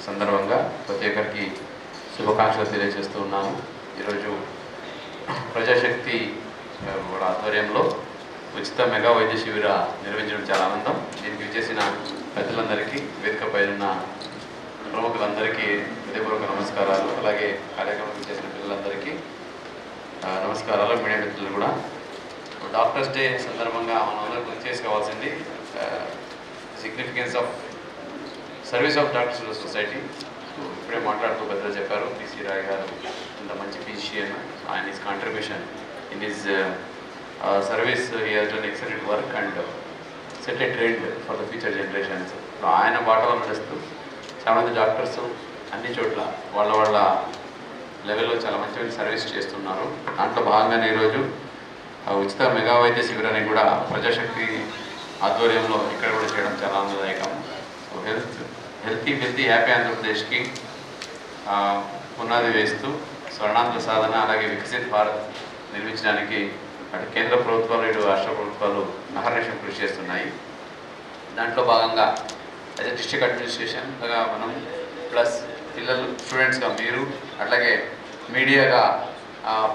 సందర్భంగా ప్రతి ఒక్కరికి శుభాకాంక్షలు తెలియజేస్తూ ఉన్నాము. ఈరోజు ప్రజాశక్తి ఆధ్వర్యంలో ఉచిత మెగా వైద్య శిబిర నిర్వహించడం చాలా ఆనందం. దీనికి విచ్చేసిన పెద్దలందరికీ, వేదికపై ఉన్న ప్రముఖులందరికీ హృదయపూర్వక నమస్కారాలు. అలాగే కార్యక్రమం చేసిన పిల్లలందరికీ నమస్కారాలు. మీడియా మిత్రులు కూడా డాక్టర్స్ డే సందర్భంగా మనందరూ గుర్తు చేసుకోవాల్సింది significance of service of doctors to the society. ఇప్పుడే మాట్లాడుతూ పెద్దలు చెప్పారు, పిసి రాయ్ గారు ఇంత మంచి ఫిజిషియన్, ఆయన his contribution in his service he has done excellent work and set a trend for the future generations. ఆయన బాటలో నడుస్తూ చాలామంది డాక్టర్స్ అన్ని చోట్ల వాళ్ళ లెవెల్లో చాలా మంచి సర్వీస్ చేస్తున్నారు. దాంట్లో భాగంగానే ఈరోజు ఉచిత మెగా వైద్య శిబిరాన్ని కూడా ప్రజాశక్తి ఆధ్వర్యంలో ఇక్కడ కూడా చేయడం చాలా ఆనందదాయకం. సో హెల్తీ హ్యాపీ ఆంధ్రప్రదేశ్కి పునాది వేస్తూ స్వర్ణాంధ్ర సాధన అలాగే వికసిత్ భారత్ నిర్మించడానికి అటు కేంద్ర ప్రభుత్వాలు ఇటు రాష్ట్ర ప్రభుత్వాలు అహర్నిశం కృషి చేస్తున్నాయి. దాంట్లో భాగంగా యాజ్ ఎ డిస్ట్రిక్ట్ అడ్మినిస్ట్రేషన్గా మనం ప్లస్ పిల్లలు స్టూడెంట్స్గా మీరు అట్లాగే మీడియాగా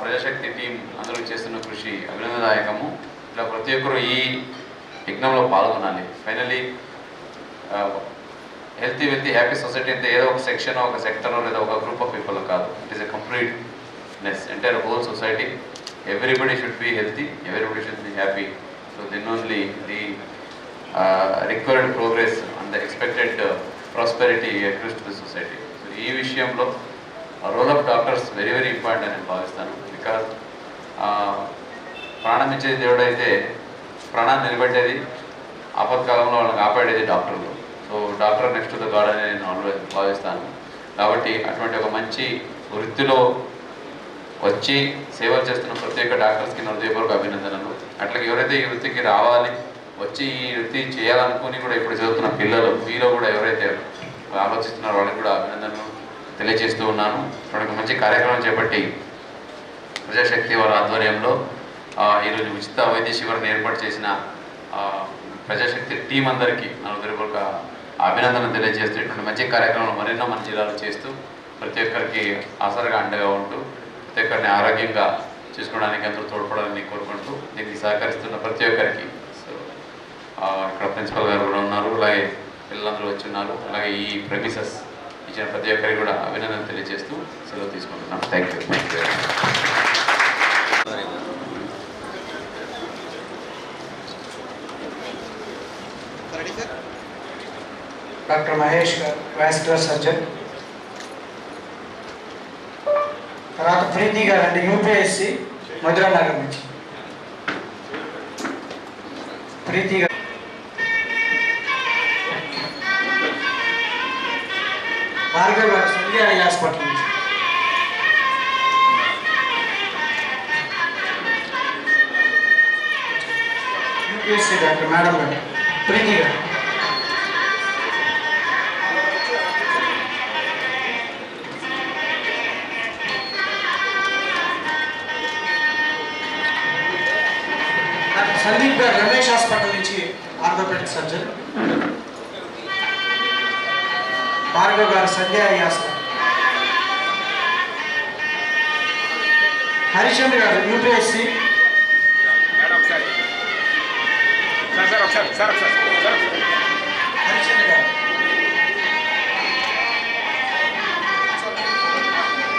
ప్రజాశక్తి టీం అందరూ చేస్తున్న కృషి అభినందనదాయకము. ఇట్లా ప్రతి ఒక్కరూ ఈ యజ్ఞంలో పాల్గొనాలి. ఫైనలీ హెల్తీ హ్యాపీ సొసైటీ అంటే ఏదో ఒక సెక్షన్, ఒక సెక్టర్ లేదా ఒక గ్రూప్ ఆఫ్ పీపుల్ కాదు. It is a completeness, entire whole society. Everybody should be healthy, everybody should be happy. So then only the required progress and the expected prosperity accrues to the society. So ఈ విషయంలో role of doctors very very important అని నేను భావిస్తాను. Because ప్రాణం ఇచ్చేది దేవుడు అయితే ప్రాణాన్ని నిలబెట్టేది ఆపత్కాలంలో వాళ్ళని కాపాడేది డాక్టర్లు. So doctor next the God అని నేను ఆల్వేస్ భావిస్తాను. కాబట్టి అటువంటి ఒక మంచి వృత్తిలో వచ్చి సేవలు చేస్తున్న ప్రతి ఒక్క డాక్టర్స్కి నా హృదయపూర్వక అభినందనలు. అట్లాగే ఎవరైతే ఈ వృత్తికి రావాలి, వచ్చి ఈ వృత్తి చేయాలనుకుని కూడా ఇప్పుడు చదువుతున్న పిల్లలు మీలో కూడా ఎవరైతే ఆలోచిస్తున్నారో వాళ్ళకి కూడా అభినందనలు తెలియజేస్తూ ఉన్నాను. ఒక మంచి కార్యక్రమం చేపట్టి ప్రజాశక్తి వారి ఆధ్వర్యంలో ఈరోజు ఉచిత వైద్య శిబిరాన్ని ఏర్పాటు చేసిన ప్రజాశక్తి టీం అందరికీ నా హృదయపూర్వక అభినందనలు తెలియజేస్తూ ఇటువంటి మంచి కార్యక్రమాలు మరెన్నో మన జిల్లాలో చేస్తూ ప్రతి ఒక్కరికి ఆసరగా అండగా ఉంటూ ప్రతి ఒక్కరిని ఆరోగ్యంగా చూసుకోవడానికి అందరూ తోడ్పడాలని కోరుకుంటూ దీనికి సహకరిస్తున్న ప్రతి ఒక్కరికి, సో ఇక్కడ ప్రిన్సిపల్ గారు కూడా ఉన్నారు, అలాగే పిల్లలందరూ వచ్చి ఉన్నారు, అలాగే ఈ ప్రెమిసెస్ ఇచ్చిన ప్రతి ఒక్కరికి కూడా అభినందనలు తెలియజేస్తూ సెలవు తీసుకుంటున్నాను. Thank you. డాక్టర్ మహేష్ గారు, వాస్కులర్ సర్జన్. తర్వాత ప్రీతి గారు అంటే యూపీఎస్సి మధురా నగర్ నుంచి. ప్రీతి గారు. భార్గవ్ గారు సంధ్యా హాస్పిటల్ నుంచి. యూపీఎస్సి డాక్టర్ మేడం గారు. ప్రీతి గారు. సందీప్ గారు రమేష్ హాస్పిటల్ నుంచి ఆర్థోపెడిక్ సర్జన్. భార్గవ్ గారు సంధ్యా హాస్పిటల్. హరిచంద్ర గారు యూపీఎస్సి.